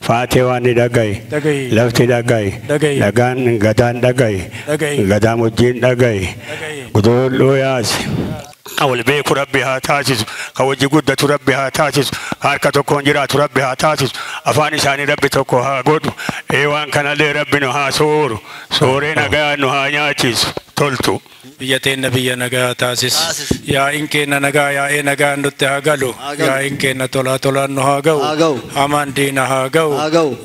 فاتي واني دقاي لفتي دقاي لقان قدان دقاي قدام الدين دقاي قدول لوياس أول بيك ربي هاتاسس كوجي قدة ربي هاتاسس هاركة كونجرات ربي هاتاسس أفاني ساني ربي توكو ها قد إيوان كان لي ربي نها سور سورين أغا نها نياتيس تلتو بيتين نبي نجا تاسس يا إنك نجا يا إن نجا نتها قالوا يا إنك نتولا تولا نها جو أمان دينها جو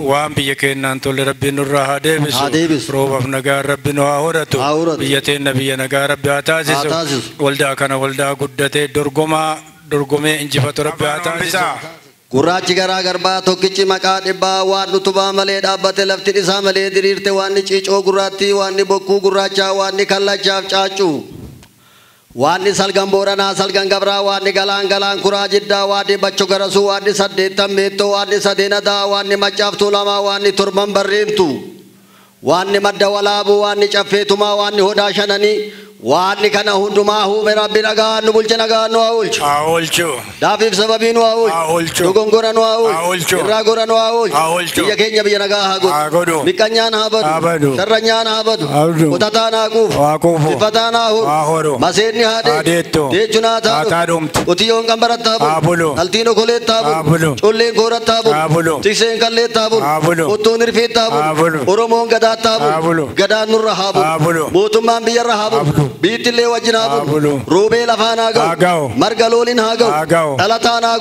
وام بيك نانتول ربي نورها ديبس روب نجا ربي نها هورتو بيتين نبي نجا ربي تاسس ولدا كان ولدا قدته درغمه إنجفت ربي تاسس Gurraachi garaa garbaa tokkichi maqaa dhibbaa waan utubaa malee dhaabbate lafti isaa malee diriirte waan ciicoo gurraatti waan bokkuu gurraachaa waan kallachaaf caacu waan salgan booranaa salgan gabraa waan galaan kuraa jiddaa waan bacho garasuu waan saddeettan meettoo waan sadeenadaa waan macaaf tuulamaa waan torban barreemtu waan madda walaabu waan caffeetumaa waan hodaa shananii واني كان هندما هو من ربنا قال نبولجنا قال نواولشو دافيف سببين نواولشو نغونغورا نواولشو راغورا نواولشو يا كينيا بينا قال ميكانيان هابد سرنيان هابد وتاتانا قوف صفتانا هو مسيني هادي تيجنا تادوم وتيون كمبرت تابو نلتينو كوليت تابو چولين غورت تابو تيسين كليت تابو وتونير في تابو اورومون غدا تابو غدا نور رهابو موتمان بير رهابو بيتلي وجنابو روبي لفانا غو مرغلولين هاغو تلاتانا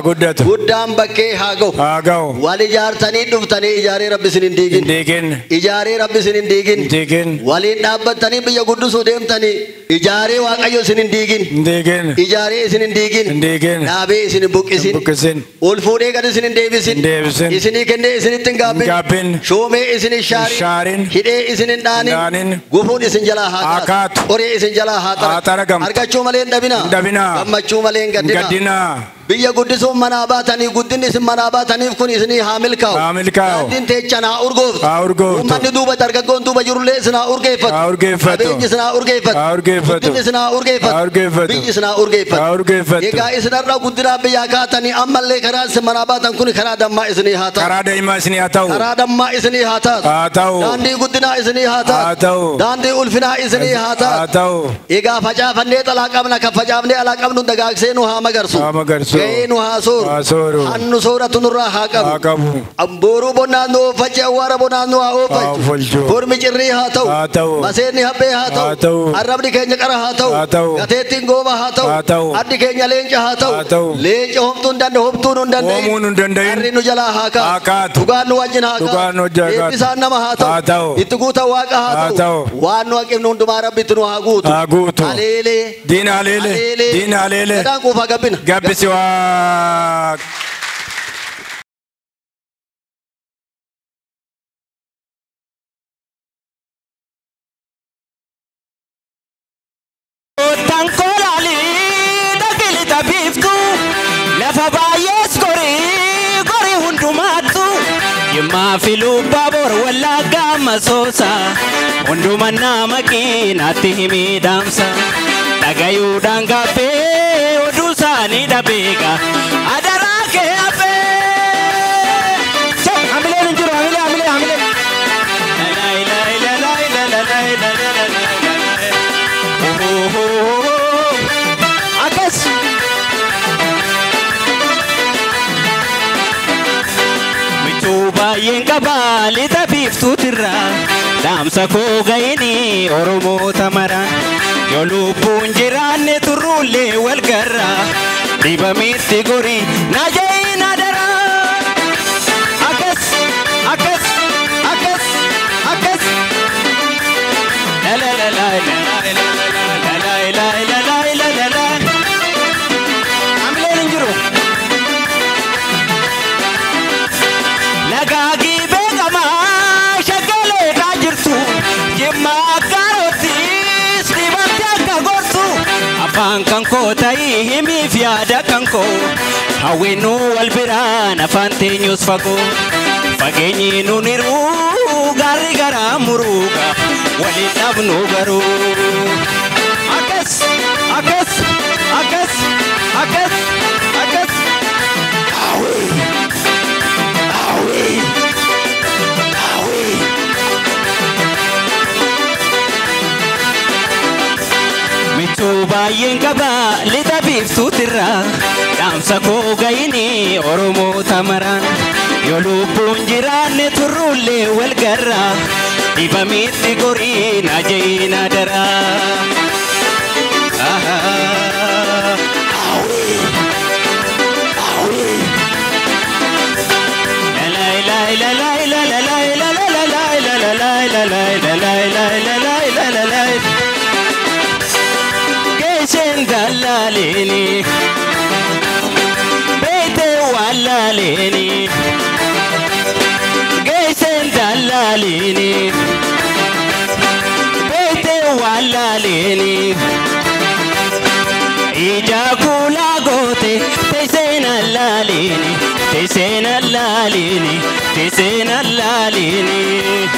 غدت غدام بكي هاغو والي جارتني دفتني اجاري ربي سنين ديگن اجاري ربي سنين ديگن والي نابتني بيا قدسو ديمتني اجاري واقعيو سنين ديگن اجاري سنين ديگن نابي سنين بوكسين والفوري قد سنين ديبسين اسني كنده سنين تنگابين شومي اسني شارين هده سنين دانين غفون اسن جلا هاكات أوري إسن جلا هاترا أركاشو مالين دبنا أماشو مالين قدنا بيا قدسو مناباتني قدني اسم مناباتني فكون إسني حامل كاو دين تيجنا أورغوف ومن دوبا تركون دوبا جرولة سنا أورغيفت بيجي سنا أورغيفت دين سنا أورغيفت بيجي سنا أورغيفت إيكا إسنا را قدنا بيا كاتني أمال لي خراس مناباتن كوني خرادم ما إسني هاتا خرادم ما إسني هاتا داندي قدنا إسني هاتا داندي ألفنا إسني هاتا إيكا فجأة فني تلاقمنا كفجأة فني ألاقمنا دعاك سينو هامغرسو كينو هاسور هنو سورة نورا هاكم أمبورو بنانو فجأة وارا بنانو أوفج فورمي جري هاتو مسيني هبي هاتو عرب دكاني كرا هاتو كتيتين غوبا هاتو أدي كاني لينج هاتو لينج هم تندن أرينو جلا هاكا تغانو وجن هاكا إبسان نما هاتو إتقوتا واقع هاتو وانو أكيم نوندو مارا بيتنو هاغوتو عليلي دين عليلي كدان كوفا قبنا سواك تنقلالي دقل تبيفتو لفبايس قري هندوماتو يما في لبابور ولا قام سوسا هندومنا مكيناتي ميدامسا تغيو دانغابي ودوساني دبيغا ادراكي ابي عملين انجرو عملين اكس متوبا ينقبا لتبيفتو ترى دامسا كوغيني ورمو تمرا يلوبون جيران ترولي والقرا ريبا ميتي غوري ناجي نادرا أكس لا لا لا لا لا لا لا لا لا عملين انجرو لقاقي بيقا ما شكالي قاجرتو جمع afaan kanko ta'i himi fi yaada kanko hawwinu wal biraan afaan teenyus fagoo fageenyi nun hir'uu gaarri garaa muruuga waliin dhabnu garuu akkas awi kaba lita biftu tirra damsa ko gaini oromo tamaran yolu punjirane turulle wal garra dibamit gori najina dara Dalalini Bete walalini Geisen dalalini Bete walalini Ija kula gote Tesena lalini Tesena lalini Tesena lalini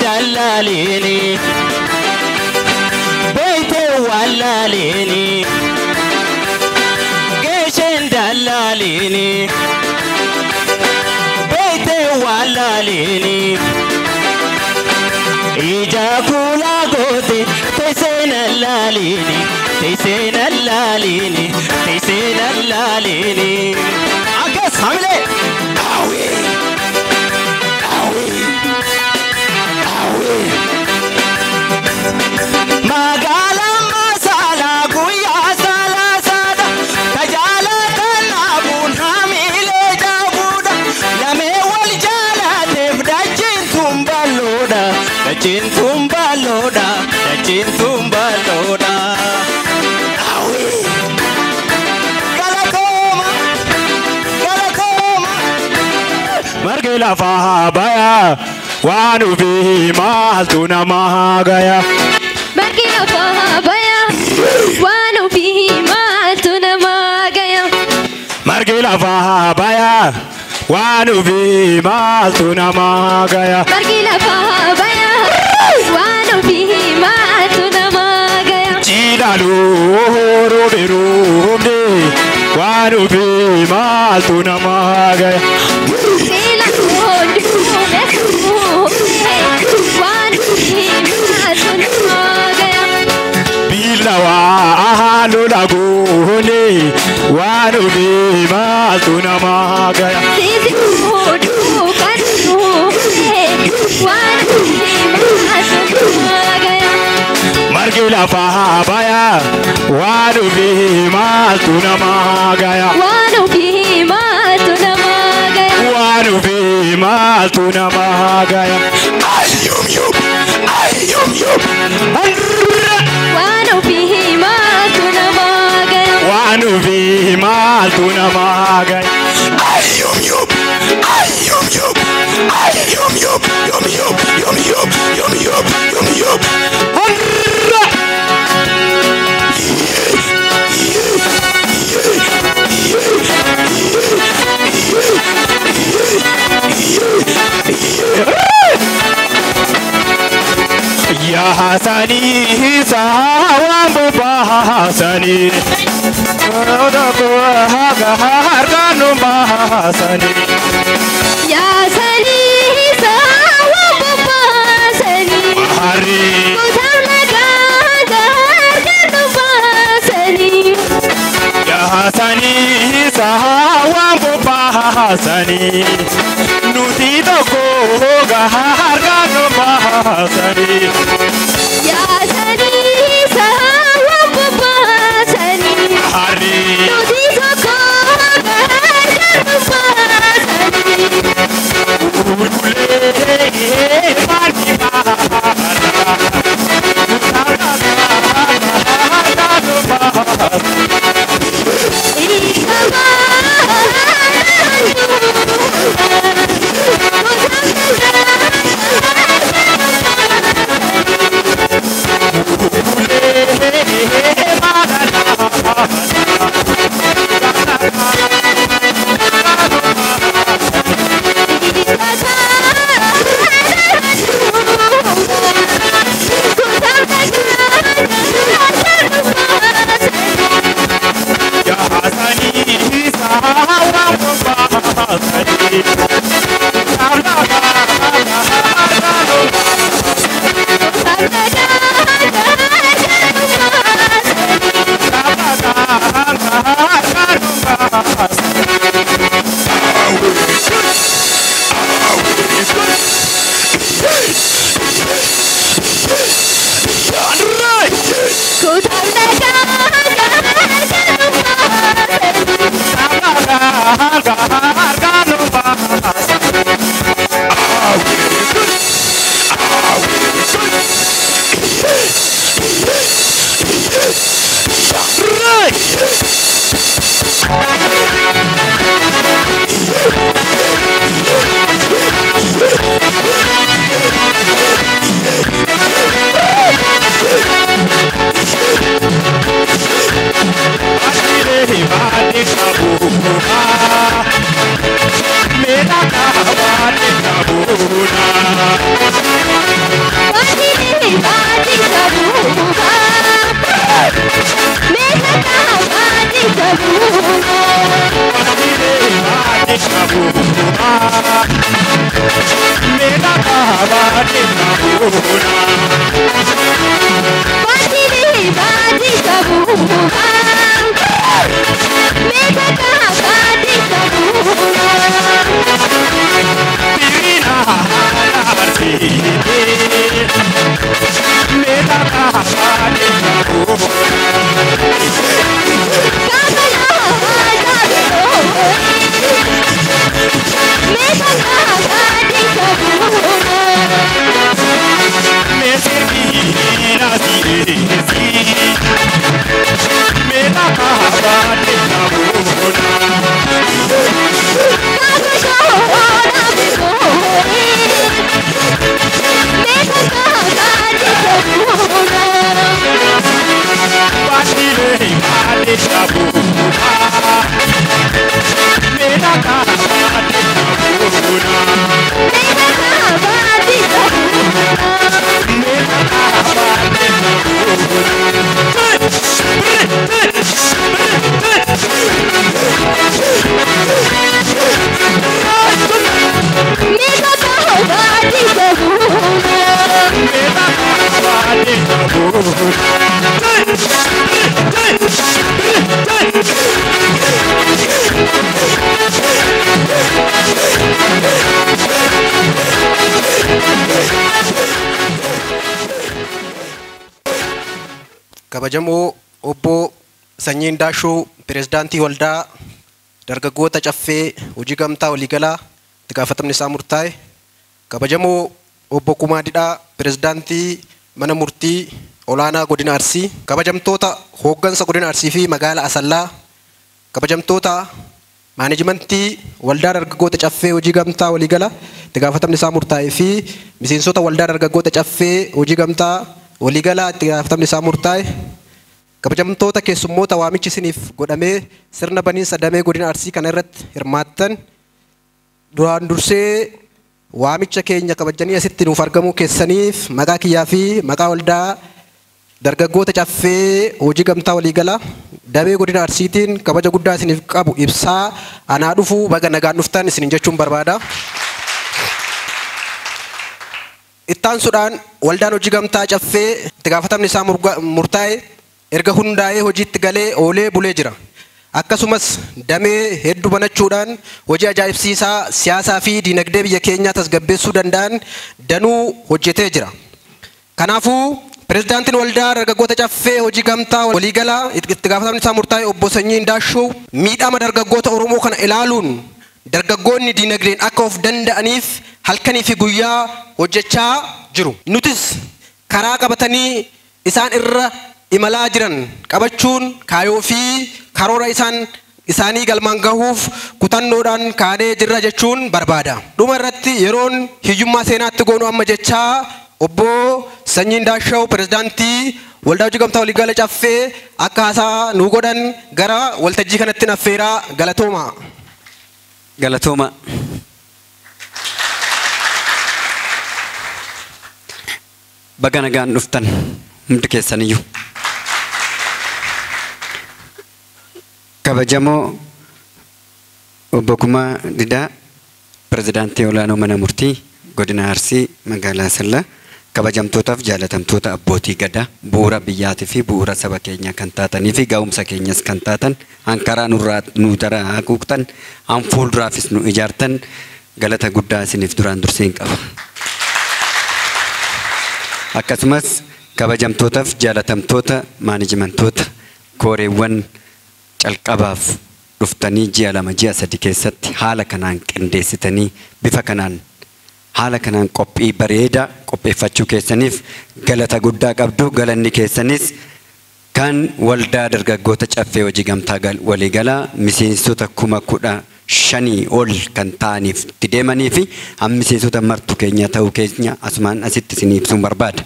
Dalalini Bete walalini Geshen dalalini Bete walalini Ija kula gote Tesena lalini Tesena lalini Tesena lalini Akas hamile Magala masala guya sala sada tajala kanabun hamile jabuda lame wal jala tebda cintumbaloda cintumbaloda cintumbaloda awi galakoma margela fahabaya wanu bihi maltuna mahagaya margela fahabaya wanu bihi maltuna mahagaya margela fahabaya wanu bihi maltuna mahagaya margela fahabaya wanu bihi maltuna mahagaya chidalu roberumde wanu bihi maltuna mahagaya Bilawa ahalo lagone wanu bima tunamagaya sisi mudu kanu wanu bima tunamagaya margila fahabaya wanu bima tunamagaya wanu bima tunamagaya wanu bima tunamagaya ayum yum wanu bima tunamagaya wanu bima tunamagaya ayum yum Ya Hasani sawambu bahasani oda ko haga harkanu bahasani ya Hasani sawambu bahasani hari udamnaga harkanu bahasani ya Hasani sawambu bahasani nudito ko hoga harkanu bahasani ya Hasani sawambu bahasani hari nudito ko kabajamoo obbo Sanyiin Daashuu pirezidaantii waldaa dargaggoota caffee hojii gamtaa waliigalaa itti gaafatamni isaa murtaa'e, kabajamoo obbo Kumaa Didhaa pirezidaantii mana murtii olaanaa godina Arsii, kabajamtoota hooggansa godina Arsii fi magaalaa Asallaa, kabajamtoota maanajimentii waldaa dargaggoota caffee hojii gamtaa waliigalaa itti gaafatamni isaa murtaa'e fi miseensota waldaa dargaggoota caffee hojii gamtaa waliigalaa itti gaafatamni isaa murtaa'e, kabajamtoota keessummoota waamichi isiniif godhamee sirna baniinsa damee godina Arsii kana irratti hirmaattan, duraan dursee waamicha keenya kabajanii asitti nuuf argamuu keessaniif maqaa kiyyaa fi maqaa waldaa dargaggoota caffee hojii gamtaa waliigalaa damee godina Arsiitiin kabaja guddaa isiniif qabu ibsaa anaa dhufuu baga nagaan dhuftan isinin jechuun barbaada. Ittaansuudhaan waldaan hojii gamtaa caffee itti gaafatamni isaa murtaa'e erga hundaa'ee hojiitti galee oolee bulee jira. Akkasumas damee hedduu banachuudhaan hojii ajaa'ibsiisaa siyaasaa fi diinagdee biyya keenyaa tasgabbeessuu danda'an danuu hojjetee jira. Kanaafuu pirezidaantiin waldaa dargaggoota caffee hojii gamtaa waliigalaa itti gaafatamni isaa murtaa'e obbo Sanyiin Daashuu miidhama dargaggoota Oromoo kana ilaaluun dargaggoonni diinagdeen akka of danda'aniif halkanii fi guyyaa hojjechaa jiru. Nutis karaa qabatanii isaan irra imalaa jiran qabachuun kaayoo fi karoora isaanii galmaan gahuuf kutannoodhaan kaanee jirra jechuun barbaada. Dhuma irratti yeroon hiyyummaa seenaatti goonu amma jechaa obbo Sanyiin Daashuu pirezidaantii waldaa hojii gamtaa waliigala caffee akka haasaa nuu godhan gara waltajjii kanatti affeeraa. Galatooma. Galatooma. Baga nagaan dhuftan hundi keessaniyyuu. Kabajamoo obbo Kumaa Didhaa pirezidaantii olaanoo mana murtii godina Arsii magaalaa Asallaa, kabajamtootaaf jaalatamtoota abbootii gadaa bu'uura biyyaatii fi bu'uura saba keenyaa kan taatanii fi ga'umsa keenyas kan taatan hankaraa nu daraa haguugtan han fuulduraafis nu ijaartan galata guddaa isiniif duraan durseen qaba. Akkasumas kabajamtootaaf jaalatamtoota maanajimentoota kooreewwan calqabaaf dhuftanii ji'a 2 ji'a 3 keessatti haala kanaan qindeessitanii bifa kanaan haala kanaan qophii bareedaa qopheeffachuu keessaniif galata guddaa qabdu. Galanni keessanis kan waldaa dargaggoota caffee hojii gamtaa waliigalaa miseensota 15,000 ol kan ta'aniif itti deemanii fi miseensota martu keenya ta'uu keenya asumaan asitti isin ibsuun barbaada.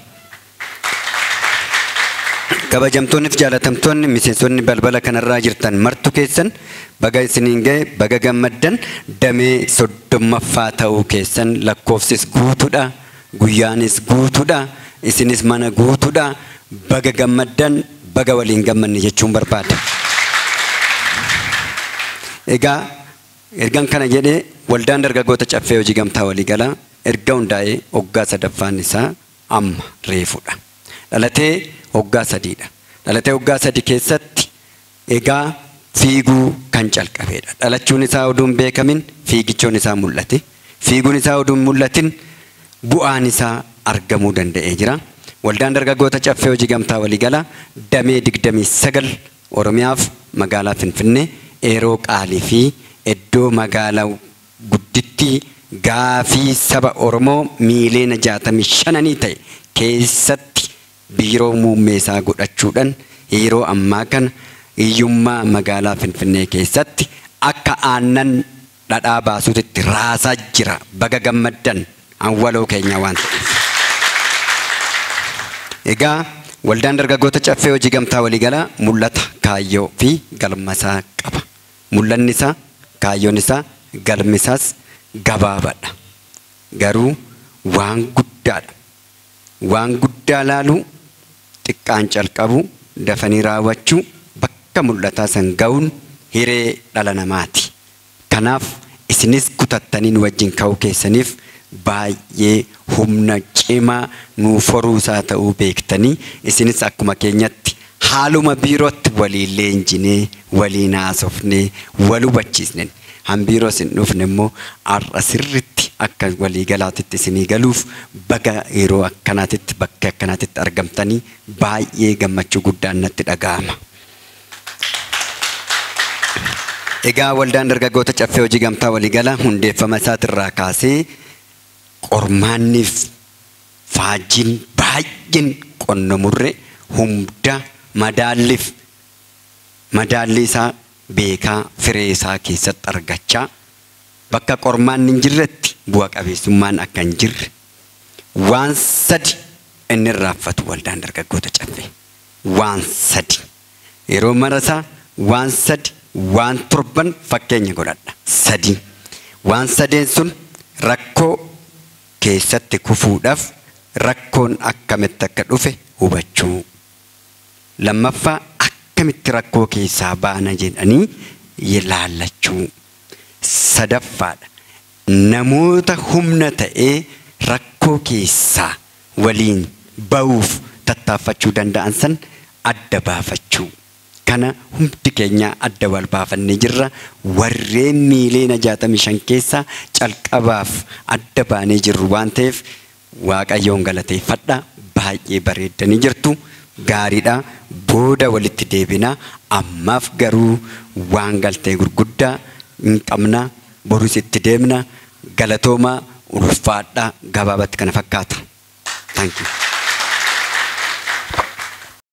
Kabajamtoonni fi jaalatamtoonni miseensonni balbala kanarraa jirtan martu keessan baga isiniin ga'e baga gammaddan. Damee 30ffaa ta'uu keessan lakkoofsis guutuudha, guyyaanis guutuudha, isinis mana guutuudha. Baga gammaddan, baga waliin gammanne jechuun barbaada. Egaa ergan kana jedhee waldaan dargaggoota caffee hojii gamtaa waliigalaa erga hundaa'ee waggaa 3ffaan isaa amma reefudha. Dhalatee waggaa 3dha. Dhalatee waggaa 3 keessatti egaa fiiguu kan calqabeedha. Dhalachuun isaa oduun beekamin fiigichoon isaa mul'ate. Fiiguun isaa oduun mul'atin bu'aan isaa argamuu danda'ee jira. Waldaan dargaggoota caffee hojii gamtaa waliigalaa damee 29 Oromiyaaf magaalaa Finfinnee eeroo qaalii fi iddoo magaalaa gudditti gaafii saba Oromoo miiliyoona 65 ta'e keessatti biiroo muummeessaa godhachuudhaan yeroo ammaa kana hiyyummaa magaalaa Finfinnee keessatti akka aannan dhadhaa baasuutti raasaa jira. Baga gammaddan awwaloo keenya waan ta'eef. Egaa waldaan dargaggoota caffee hojii gamtaa waliigalaa mul'ata kaayyoo fi galmasaa qaba. Mul'anni isaa kaayyoon isaa galmi isaas gabaabaadha. Garuu waan guddaadha. Waan guddaa laaluu xiqqaan calqabu dafanii raawwachuu bakka mul'ataa san ga'uun hiree dhala namaati. Kanaaf isinis kutattaniin wajjin ka'uu keessaniif baay'ee humna cimaa nuuf horuusaa ta'uu beektanii isinis akkuma keenyatti haaluma biirootti waliin leenjinee waliin haasofnee wal hubachiisne hambiiroo isin dhufne immoo har'a sirriitti akka waliigalaatitti isinii galuuf baga yeroo akkanaatitti bakka akkanaatitti argamtanii baay'ee gammachuu guddaan natti dhaga'ama. Egaa waldaan dargaggoota caffee hojii gamtaa waliigala hundeeffama isaatirraa kaasee qormaanniif faajiin baay'een qonnamurre hunda madaalli isaa beekaa firee isaa keessatti argachaa bakka qormaanni hin jirretti bu'a qabeessummaan akka hin jirre waan sadi inni irraanfatu waldaan dargaggoota caffee waan sadi yeroo marasaa waan sadi waan torban fakkeenya godhadha sadi waan sadeen sun rakkoo keessatti kufuudhaaf rakkoon akkamitti akka dhufe hubachuu lammaffaa akkamitti rakkoo keessaa baana jedhanii ilaallachuu sadaffaadha namoota humna ta'ee rakkoo keessaa waliin ba'uuf tattaaffachuu danda'an san adda baafachuu kana hundi keenya adda wal baafannee jirra warreen miiliyoona 65 keessaa calqabaaf adda baanee jirru waan ta'eef waaqayyoon galateeffadha baay'ee bareedanii jirtu gaariidha booda walitti deebina ammaaf garuu waan galtee gurguddaa hin qabna borus itti deemna galatooma ulfaadha gabaabatti kana fakkaata. Thank you.